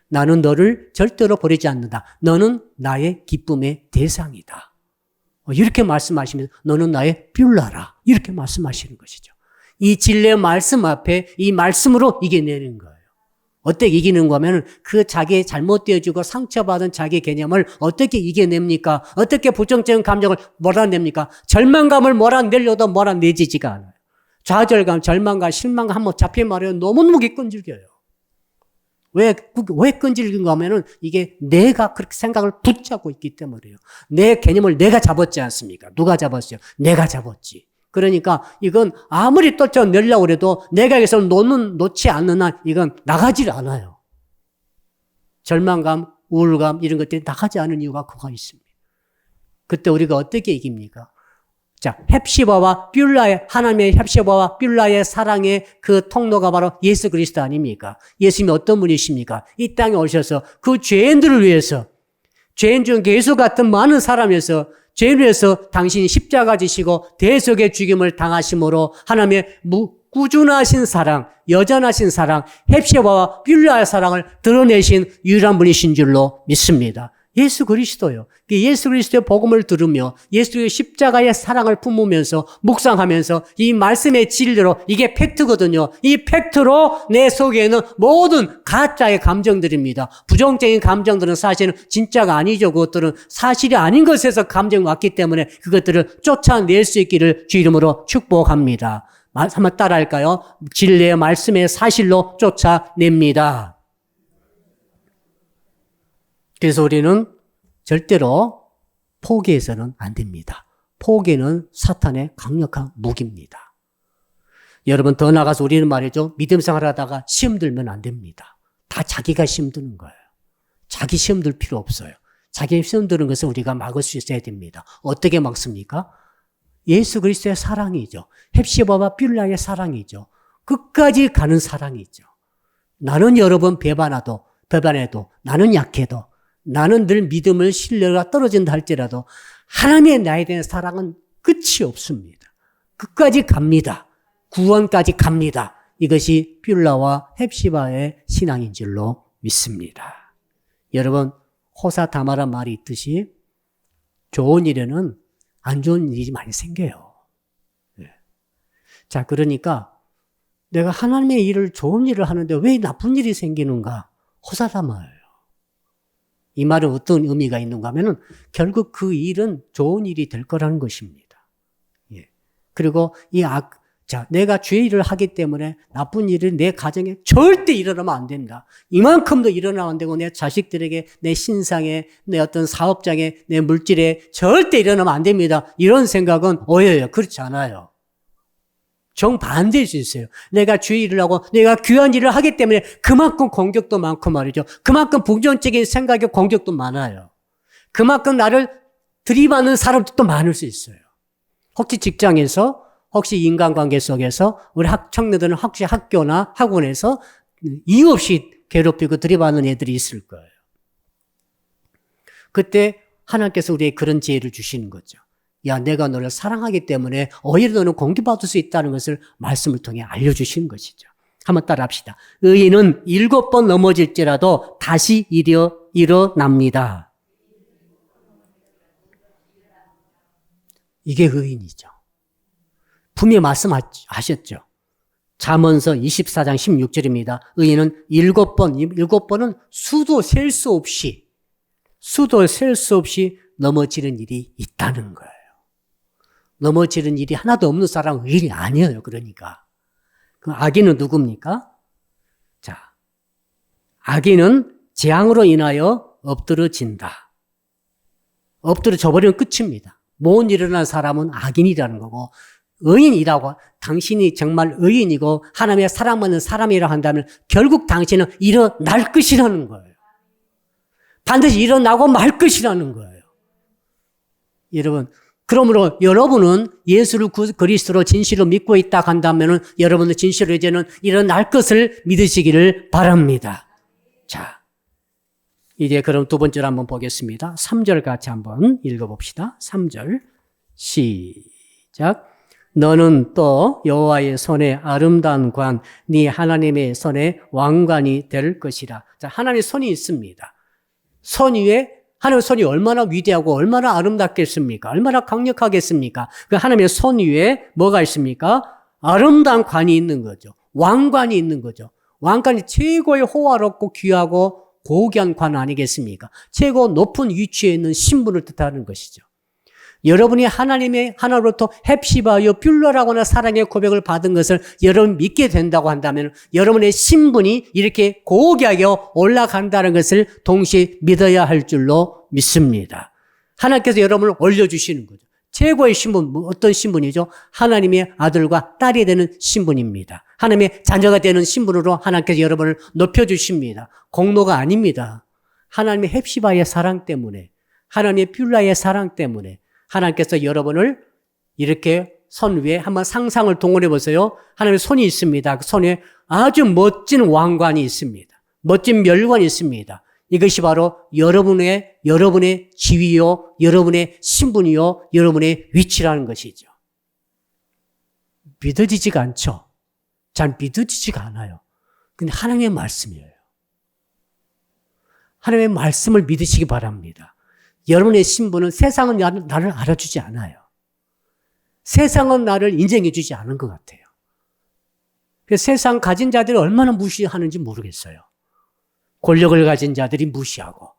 나는 너를 절대로 버리지 않는다. 너는 나의 기쁨의 대상이다. 이렇게 말씀하시면서 너는 나의 뷸라라. 이렇게 말씀하시는 것이죠. 이 진리의 말씀 앞에 이 말씀으로 이겨내는 거예요. 어떻게 이기는 거면 그 자기 잘못되어지고 상처받은 자기 개념을 어떻게 이겨냅니까? 어떻게 부정적인 감정을 몰아냅니까? 절망감을 몰아내려도 몰아내지지가 않아요. 좌절감, 절망감, 실망감 한번 잡힌 말이에요. 너무너무 끈질겨요. 왜 끈질긴가 하면은 이게 내가 그렇게 생각을 붙잡고 있기 때문이에요. 내 개념을 내가 잡았지 않습니까? 누가 잡았어요? 내가 잡았지. 그러니까 이건 아무리 쫓아내려고 해도 내가 여기서 놓지 않는 한 이건 나가질 않아요. 절망감, 우울감 이런 것들이 나가지 않은 이유가 그거 있습니다. 그때 우리가 어떻게 이깁니까? 자, 헵시바와 뷸라의 하나님의 헵시바와 뷸라의 사랑의 그 통로가 바로 예수 그리스도 아닙니까? 예수님이 어떤 분이십니까? 이 땅에 오셔서 그 죄인들을 위해서 죄인 중 예수 같은 많은 사람에서 죄를 위해서 당신이 십자가 지시고 대속의 죽임을 당하심으로 하나님의 꾸준하신 사랑, 여전하신 사랑, 헵시바와 뷸라의 사랑을 드러내신 유일한 분이신 줄로 믿습니다. 예수 그리스도요. 예수 그리스도의 복음을 들으며 예수의 십자가의 사랑을 품으면서 묵상하면서 이 말씀의 진리로 이게 팩트거든요. 이 팩트로 내 속에 있는 모든 가짜의 감정들입니다. 부정적인 감정들은 사실은 진짜가 아니죠. 그것들은 사실이 아닌 것에서 감정이 왔기 때문에 그것들을 쫓아낼 수 있기를 주 이름으로 축복합니다. 한번 따라할까요? 진리의 말씀의 사실로 쫓아냅니다. 그래서 우리는 절대로 포기해서는 안 됩니다. 포기는 사탄의 강력한 무기입니다. 여러분 더 나가서 우리는 말이죠. 믿음 생활하다가 시험 들면 안 됩니다. 다 자기가 시험 드는 거예요. 자기 시험 들 필요 없어요. 자기 시험 드는 것을 우리가 막을 수 있어야 됩니다. 어떻게 막습니까? 예수 그리스도의 사랑이죠. 헵시바와 뷸라의 사랑이죠. 끝까지 가는 사랑이죠. 나는 여러 번 배반해도 나는 약해도 나는 늘 믿음을 신뢰가 떨어진다 할지라도 하나님의 나에 대한 사랑은 끝이 없습니다. 끝까지 갑니다. 구원까지 갑니다. 이것이 뷸라와 헵시바의 신앙인 줄로 믿습니다. 여러분 호사다마란 말이 있듯이 좋은 일에는 안 좋은 일이 많이 생겨요. 자, 그러니까 내가 하나님의 일을 좋은 일을 하는데 왜 나쁜 일이 생기는가? 호사다마예요. 이 말은 어떤 의미가 있는가 하면은 결국 그 일은 좋은 일이 될 거라는 것입니다. 예. 그리고 내가 죄의 일을 하기 때문에 나쁜 일이 내 가정에 절대 일어나면 안 된다. 이만큼도 일어나면 안 되고 내 자식들에게, 내 신상에, 내 어떤 사업장에, 내 물질에 절대 일어나면 안 됩니다. 이런 생각은 오해예요. 그렇지 않아요. 정반대일 수 있어요. 내가 죄의 일을 하고 내가 귀한 일을 하기 때문에 그만큼 공격도 많고 말이죠. 그만큼 부정적인 생각의 공격도 많아요. 그만큼 나를 들이받는 사람도 또 많을 수 있어요. 혹시 직장에서, 혹시 인간관계 속에서 우리 청년들은 혹시 학교나 학원에서 이유 없이 괴롭히고 들이받는 애들이 있을 거예요. 그때 하나님께서 우리에게 그런 지혜를 주시는 거죠. 야, 내가 너를 사랑하기 때문에 오히려 너는 공격받을 수 있다는 것을 말씀을 통해 알려주시는 것이죠. 한번 따라합시다. 의인은 7번 넘어질지라도 다시 일어납니다. 이게 의인이죠. 분명히 말씀하셨죠. 잠언서 24장 16절입니다. 의인은 7번은 수도 셀 수 없이 넘어지는 일이 있다는 거예요. 넘어지는 일이 하나도 없는 사람은 의인이 아니에요. 그러니까. 그럼 악인은 누굽니까? 자, 악인은 재앙으로 인하여 엎드러진다. 엎드러져 버리면 끝입니다. 못 일어난 사람은 악인이라는 거고, 의인이라고, 당신이 정말 의인이고 하나님의 사랑받는 사람이라고 한다면 결국 당신은 일어날 것이라는 거예요. 반드시 일어나고 말 것이라는 거예요. 여러분, 그러므로 여러분은 예수를 그리스도로 진실로 믿고 있다 한다면 여러분은 진실로 이제는 일어날 것을 믿으시기를 바랍니다. 자, 이제 그럼 두 번째로 한번 보겠습니다. 3절 같이 한번 읽어봅시다. 3절 시작. 너는 또 여호와의 손에 아름다운 관, 네 하나님의 손에 왕관이 될 것이라. 자, 하나님의 손이 있습니다. 손 위에 하나님의 손이 얼마나 위대하고 얼마나 아름답겠습니까? 얼마나 강력하겠습니까? 그 하나님의 손 위에 뭐가 있습니까? 아름다운 관이 있는 거죠. 왕관이 있는 거죠. 왕관이 최고의 호화롭고 귀하고 고귀한 관 아니겠습니까? 최고 높은 위치에 있는 신분을 뜻하는 것이죠. 여러분이 하나님으로부터 헵시바요 뷸라라고 하는 사랑의 고백을 받은 것을 여러분 믿게 된다고 한다면 여러분의 신분이 이렇게 고귀하게 올라간다는 것을 동시에 믿어야 할 줄로 믿습니다. 하나님께서 여러분을 올려주시는 거죠. 최고의 신분, 어떤 신분이죠? 하나님의 아들과 딸이 되는 신분입니다. 하나님의 자녀가 되는 신분으로 하나님께서 여러분을 높여주십니다. 공로가 아닙니다. 하나님의 헵시바의 사랑 때문에, 하나님의 뷸라의 사랑 때문에 하나님께서 여러분을 이렇게 손 위에 한번 상상을 동원해 보세요. 하나님의 손이 있습니다. 그 손에 아주 멋진 왕관이 있습니다. 멋진 멸관이 있습니다. 이것이 바로 여러분의 지위요, 여러분의 신분이요, 여러분의 위치라는 것이죠. 믿어지지가 않죠. 잘 믿어지지가 않아요. 근데 하나님의 말씀이에요. 하나님의 말씀을 믿으시기 바랍니다. 여러분의 신분은 세상은 나를 알아주지 않아요. 세상은 나를 인정해주지 않은 것 같아요. 그래서 세상 가진 자들이 얼마나 무시하는지 모르겠어요. 권력을 가진 자들이 무시하고,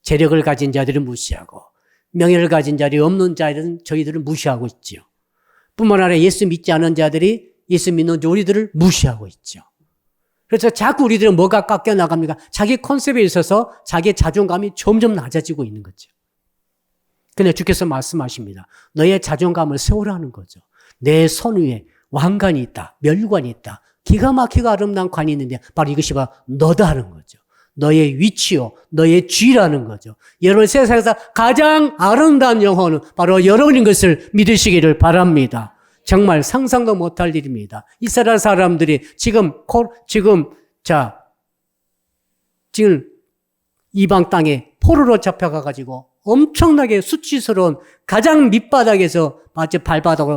재력을 가진 자들이 무시하고, 명예를 가진 자들이 없는 자들은 저희들을 무시하고 있죠. 뿐만 아니라 예수 믿지 않은 자들이 예수 믿는 우리들을 무시하고 있죠. 그래서 자꾸 우리들은 뭐가 깎여 나갑니까? 자기 컨셉에 있어서 자기의 자존감이 점점 낮아지고 있는 거죠. 근데 주께서 말씀하십니다. 너의 자존감을 세우라는 거죠. 내 손 위에 왕관이 있다. 멸관이 있다. 기가 막히고 아름다운 관이 있는데 바로 이것이 바로 너다는 거죠. 너의 위치요. 너의 쥐라는 거죠. 여러분 세상에서 가장 아름다운 영혼은 바로 여러분인 것을 믿으시기를 바랍니다. 정말 상상도 못할 일입니다. 이스라엘 사람들이 지금 이방 땅에 포로로 잡혀가가지고 엄청나게 수치스러운 가장 밑바닥에서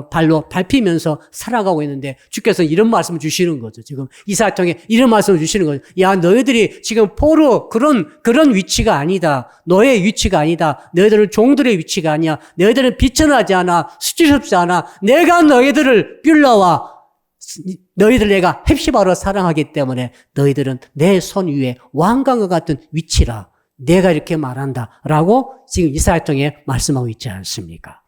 발로 밟히면서 살아가고 있는데 주께서 이런 말씀을 주시는 거죠. 지금 이사야 통해 이런 말씀을 주시는 거죠. 야, 너희들이 지금 포로 그런 위치가 아니다. 너의 위치가 아니다. 너희들은 종들의 위치가 아니야. 너희들은 비천하지 않아. 수치스럽지 않아. 내가 너희들을 뷸라와 너희들 내가 헵시바로 사랑하기 때문에 너희들은 내 손 위에 왕관과 같은 위치라. 내가 이렇게 말한다라고 지금 이사야 통해 말씀하고 있지 않습니까?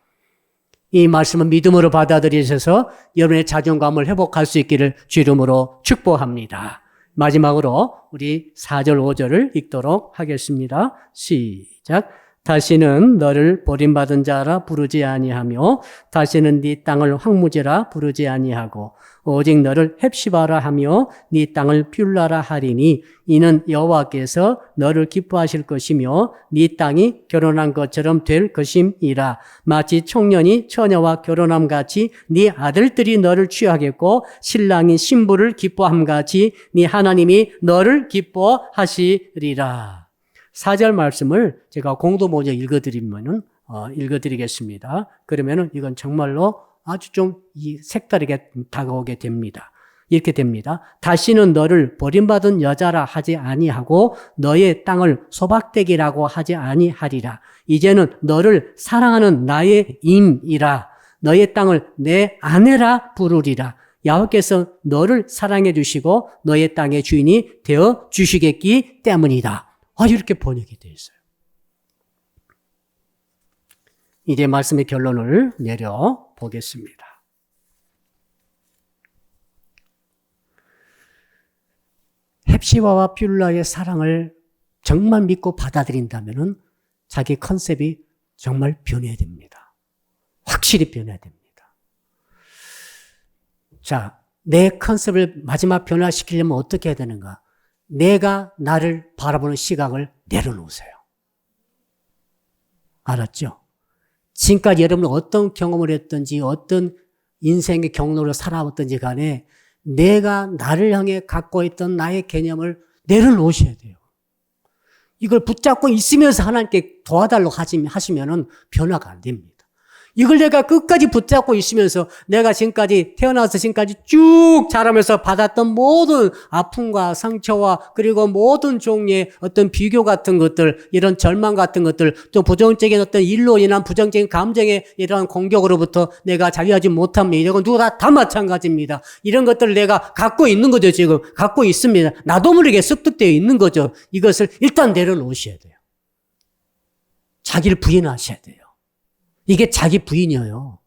이 말씀은 믿음으로 받아들이셔서 여러분의 자존감을 회복할 수 있기를 주 이름으로 축복합니다. 마지막으로 우리 4절 5절을 읽도록 하겠습니다. 시작. 다시는 너를 버림받은 자라 부르지 아니하며 다시는 네 땅을 황무지라 부르지 아니하고 오직 너를 헵시바라 하며 네 땅을 뷸라라 하리니 이는 여호와께서 너를 기뻐하실 것이며 네 땅이 결혼한 것처럼 될 것임이라. 마치 청년이 처녀와 결혼함 같이 네 아들들이 너를 취하겠고 신랑이 신부를 기뻐함 같이 네 하나님이 너를 기뻐하시리라. 4절 말씀을 제가 공도 먼저 읽어드리겠습니다. 그러면은 이건 정말로 아주 좀 색다르게 다가오게 됩니다. 이렇게 됩니다. 다시는 너를 버림받은 여자라 하지 아니하고 너의 땅을 소박대기라고 하지 아니하리라. 이제는 너를 사랑하는 나의 임이라. 너의 땅을 내 아내라 부르리라. 야훼께서 너를 사랑해 주시고 너의 땅의 주인이 되어 주시겠기 때문이다. 이렇게 번역이 되어 있어요. 이제 말씀의 결론을 내려보겠습니다. 헵시바와 뷸라의 사랑을 정말 믿고 받아들인다면 자기 컨셉이 정말 변해야 됩니다. 확실히 변해야 됩니다. 자, 내 컨셉을 마지막 변화시키려면 어떻게 해야 되는가? 내가 나를 바라보는 시각을 내려놓으세요. 알았죠? 지금까지 여러분은 어떤 경험을 했든지 어떤 인생의 경로를 살아왔든지 간에 내가 나를 향해 갖고 있던 나의 개념을 내려놓으셔야 돼요. 이걸 붙잡고 있으면서 하나님께 도와달라고 하시면은 변화가 안 됩니다. 이걸 내가 끝까지 붙잡고 있으면서 내가 지금까지 태어나서 지금까지 쭉 자라면서 받았던 모든 아픔과 상처와 그리고 모든 종류의 어떤 비교 같은 것들, 이런 절망 같은 것들, 또 부정적인 어떤 일로 인한 부정적인 감정의 이러한 공격으로부터 내가 자유하지 못합니다. 이건 누가 다 마찬가지입니다. 이런 것들을 내가 갖고 있는 거죠. 지금 갖고 있습니다. 나도 모르게 습득되어 있는 거죠. 이것을 일단 내려놓으셔야 돼요. 자기를 부인하셔야 돼요. 이게 자기 부인이에요.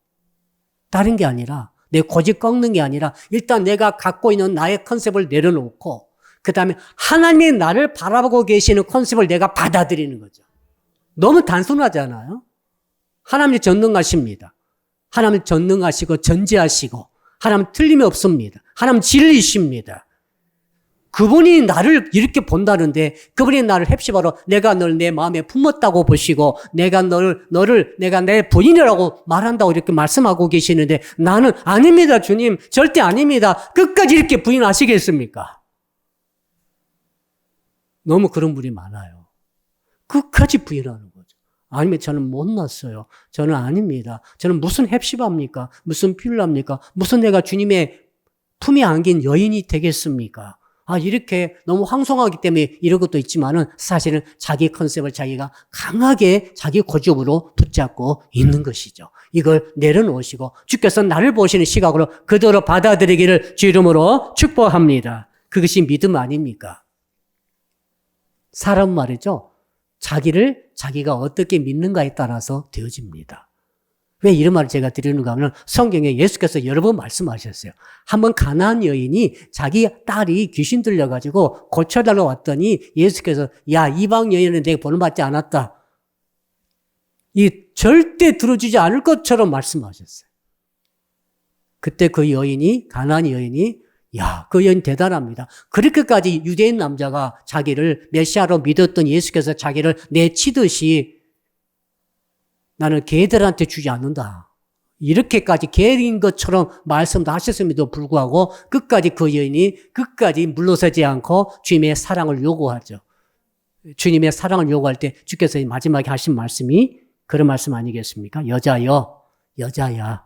다른 게 아니라 내 고집 꺾는 게 아니라 일단 내가 갖고 있는 나의 컨셉을 내려놓고 그 다음에 하나님이 나를 바라보고 계시는 컨셉을 내가 받아들이는 거죠. 너무 단순하잖아요. 하나님이 전능하십니다. 하나님 전능하시고 전지하시고 하나님 틀림이 없습니다. 하나님 진리십니다. 그분이 나를 이렇게 본다는데 그분이 나를 헵시바로 내가 널 내 마음에 품었다고 보시고 내가 너를 내가 내 부인이라고 말한다고 이렇게 말씀하고 계시는데 나는 아닙니다 주님 절대 아닙니다. 끝까지 이렇게 부인하시겠습니까? 너무 그런 분이 많아요. 끝까지 부인하는 거죠. 아니면 저는 못났어요. 저는 아닙니다. 저는 무슨 헵시바입니까? 무슨 뷸라입니까? 무슨 내가 주님의 품에 안긴 여인이 되겠습니까? 이렇게 너무 황송하기 때문에 이런 것도 있지만은 사실은 자기 컨셉을 자기가 강하게 자기 고집으로 붙잡고 있는 것이죠. 이걸 내려놓으시고 주께서 나를 보시는 시각으로 그대로 받아들이기를 주 이름으로 축복합니다. 그것이 믿음 아닙니까? 사람 말이죠. 자기를 자기가 어떻게 믿는가에 따라서 되어집니다. 왜 이런 말을 제가 드리는가 하면 성경에 예수께서 여러 번 말씀하셨어요. 한번 가나안 여인이 자기 딸이 귀신 들려가지고 고쳐달라고 왔더니 예수께서 야, 이방 여인은 내가 본받지 않았다. 절대 들어주지 않을 것처럼 말씀하셨어요. 그때 그 여인이, 가나안 여인이, 야, 그 여인 대단합니다. 그렇게까지 유대인 남자가 자기를 메시아로 믿었던 예수께서 자기를 내치듯이 나는 개들한테 주지 않는다. 이렇게까지 개인 것처럼 말씀도 하셨음에도 불구하고 끝까지 그 여인이 끝까지 물러서지 않고 주님의 사랑을 요구하죠. 주님의 사랑을 요구할 때 주께서 마지막에 하신 말씀이 그런 말씀 아니겠습니까? 여자여, 여자야.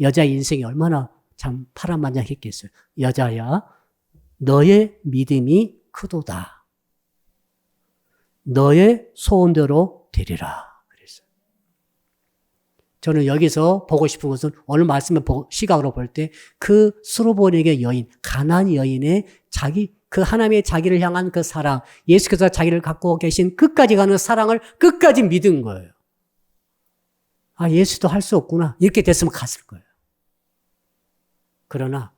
여자 인생이 얼마나 참 파란만장했겠어요. 여자야, 너의 믿음이 크도다. 너의 소원대로 되리라. 그랬어요. 저는 여기서 보고 싶은 것은 오늘 말씀의 시각으로 볼 때 그 수로보닉의 여인, 가나안 여인의 그 하나님의 자기를 향한 그 사랑, 예수께서 자기를 갖고 계신 끝까지 가는 사랑을 끝까지 믿은 거예요. 예수도 할 수 없구나. 이렇게 됐으면 갔을 거예요. 그러나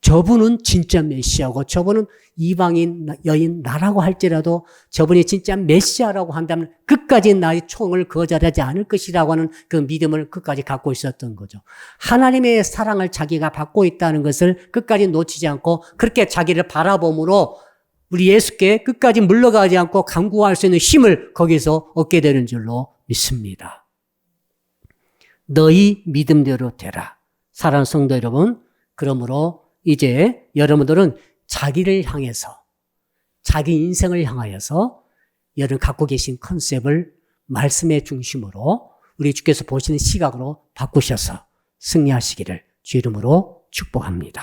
저분은 진짜 메시아고 저분은 이방인 여인 나라고 할지라도 저분이 진짜 메시아라고 한다면 끝까지 나의 총을 거절하지 않을 것이라고 하는 그 믿음을 끝까지 갖고 있었던 거죠. 하나님의 사랑을 자기가 받고 있다는 것을 끝까지 놓치지 않고 그렇게 자기를 바라봄으로 우리 예수께 끝까지 물러가지 않고 간구할 수 있는 힘을 거기서 얻게 되는 줄로 믿습니다. 너희 믿음대로 되라. 사랑하는 성도 여러분, 그러므로 이제 여러분들은 자기를 향해서 자기 인생을 향하여서 여러분 갖고 계신 컨셉을 말씀의 중심으로 우리 주께서 보시는 시각으로 바꾸셔서 승리하시기를 주 이름으로 축복합니다.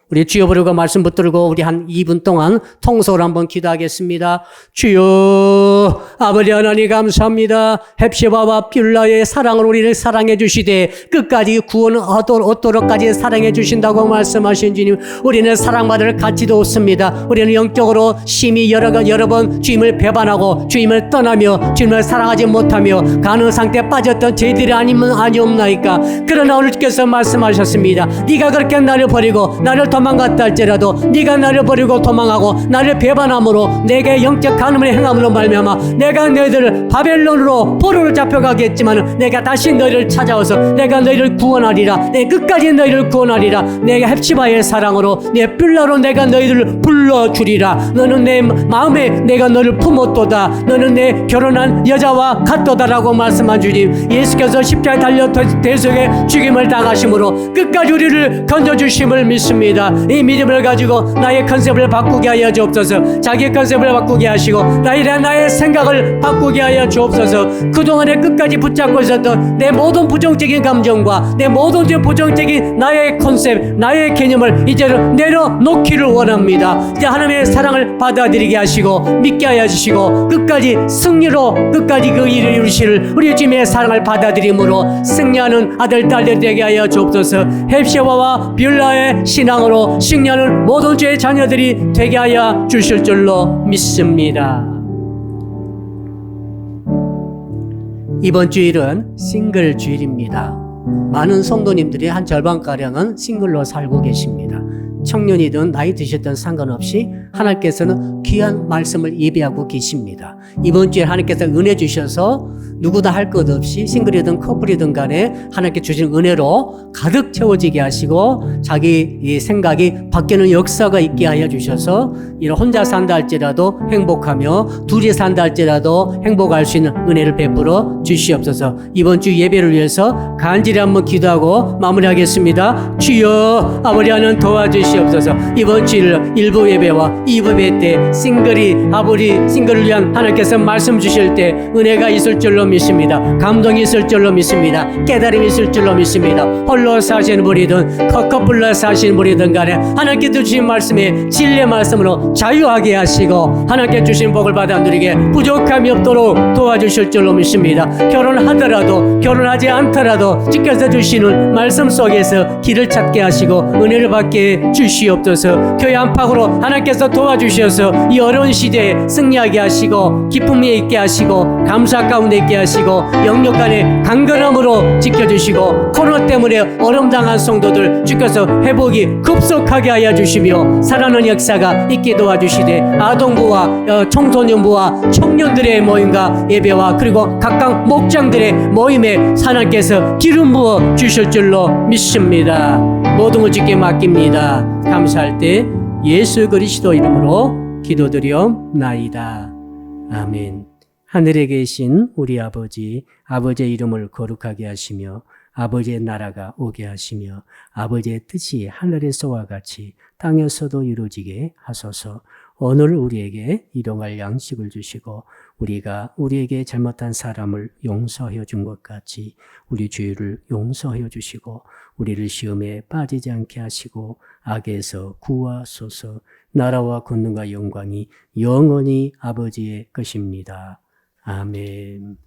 우리 주여 부르고 말씀 붙들고 우리 한 2분 동안 통속으로 한번 기도하겠습니다. 주여 아버지 하나님 감사합니다. 헵시바와 뷸라의 사랑을 우리를 사랑해 주시되 끝까지 구원을 얻도록까지 사랑해 주신다고 말씀하신 주님, 우리는 사랑받을 가치도 없습니다. 우리는 영적으로 심히 여러 번 주님을 배반하고 주님을 떠나며 주님을 사랑하지 못하며 가는 상태에 빠졌던 저희들이 아니옵나이까. 그러나 오늘 주께서 말씀하셨습니다. 네가 그렇게 나를 버리고 나를 도망갔다 할지라도 네가 나를 버리고 도망하고 나를 배반함으로 내게 영적 간음을 행함으로 말미암아 내가 너희들을 바벨론으로 포로로 잡혀가겠지만 내가 다시 너희를 찾아와서 내가 너희를 구원하리라. 내 끝까지 너희를 구원하리라. 내가 헵시바의 사랑으로 내 뷸라로 내가 너희들을 불러주리라. 너는 내 마음에 내가 너를 품었도다. 너는 내 결혼한 여자와 같도다라고 말씀한 주님, 예수께서 십자가에 달려 대속에 죽임을 당하심으로 끝까지 우리를 건져주심을 믿습니다. 이 믿음을 가지고 나의 컨셉을 바꾸게 하여 주옵소서. 자기 컨셉을 바꾸게 하시고 나의 생각을 바꾸게 하여 주옵소서. 그동안에 끝까지 붙잡고 있었던 내 모든 부정적인 감정과 내 모든 부정적인 나의 컨셉, 나의 개념을 이제는 내려놓기를 원합니다. 이제 하나님의 사랑을 받아들이게 하시고 믿게 하여 주시고 끝까지 승리로 끝까지 그 일을 이루시를 우리 주님의 사랑을 받아들임으로 승리하는 아들 딸들 되게 하여 주옵소서. 헵시바와 뷸라의 신앙으로 승리하는 모든 죄의 자녀들이 되게 하여 주실 줄로 믿습니다. 이번 주일은 싱글 주일입니다. 많은 성도님들이 한 절반가량은 싱글로 살고 계십니다. 청년이든 나이 드셨든 상관없이 하나님께서는 귀한 말씀을 예비하고 계십니다. 이번 주에 하나님께서 은혜 주셔서 누구도 할 것 없이 싱글이든 커플이든 간에 하나님께 주신 은혜로 가득 채워지게 하시고 자기 이 생각이 바뀌는 역사가 있게 하여 주셔서 이런 혼자 산다 할지라도 행복하며 둘이 산다 할지라도 행복할 수 있는 은혜를 베풀어 주시옵소서. 이번 주 예배를 위해서 간절히 한번 기도하고 마무리하겠습니다. 주여 아버지 하나님 도와주시옵소서. 이번 주일 1부 예배와 2부 예배 때 싱글을 위한 하나님께서 말씀 주실 때 은혜가 있을 줄로 믿습니다. 감동이 있을 줄로 믿습니다. 깨달음이 있을 줄로 믿습니다. 홀로 사시는 분이든 커플로 사시는 분이든 간에 하나님께 주신 말씀에 진리의 말씀으로 자유하게 하시고 하나님께 주신 복을 받아 누리게 부족함이 없도록 도와주실 줄로 믿습니다. 결혼하더라도 결혼하지 않더라도 지켜서 주시는 말씀 속에서 길을 찾게 하시고 은혜를 받게 주시옵소서. 교회 안팎으로 하나님께서 도와주셔서 이 어려운 시대에 승리하게 하시고 기쁨이 있게 하시고 감사 가운데 있게 하시고 영역 간의 강건함으로 지켜주시고 코로나 때문에 어려움 당한 성도들 주께서 회복이 급속하게 하여 주시며 살아나는 역사가 있게 도와주시되 아동부와 청소년부와 청년들의 모임과 예배와 그리고 각각 목장들의 모임에 하나님께서 기름 부어 주실 줄로 믿습니다. 모든 것 주께 맡깁니다. 감사할 때 예수 그리스도 이름으로 기도드리옵나이다. 아멘. 하늘에 계신 우리 아버지, 아버지의 이름을 거룩하게 하시며 아버지의 나라가 오게 하시며 아버지의 뜻이 하늘에서와 같이 땅에서도 이루어지게 하소서. 오늘 우리에게 일용할 양식을 주시고 우리가 우리에게 잘못한 사람을 용서하여 준 것 같이 우리 주의를 용서하여 주시고 우리를 시험에 빠지지 않게 하시고 악에서 구하소서. 나라와 권능과 영광이 영원히 아버지의 것입니다. 아멘.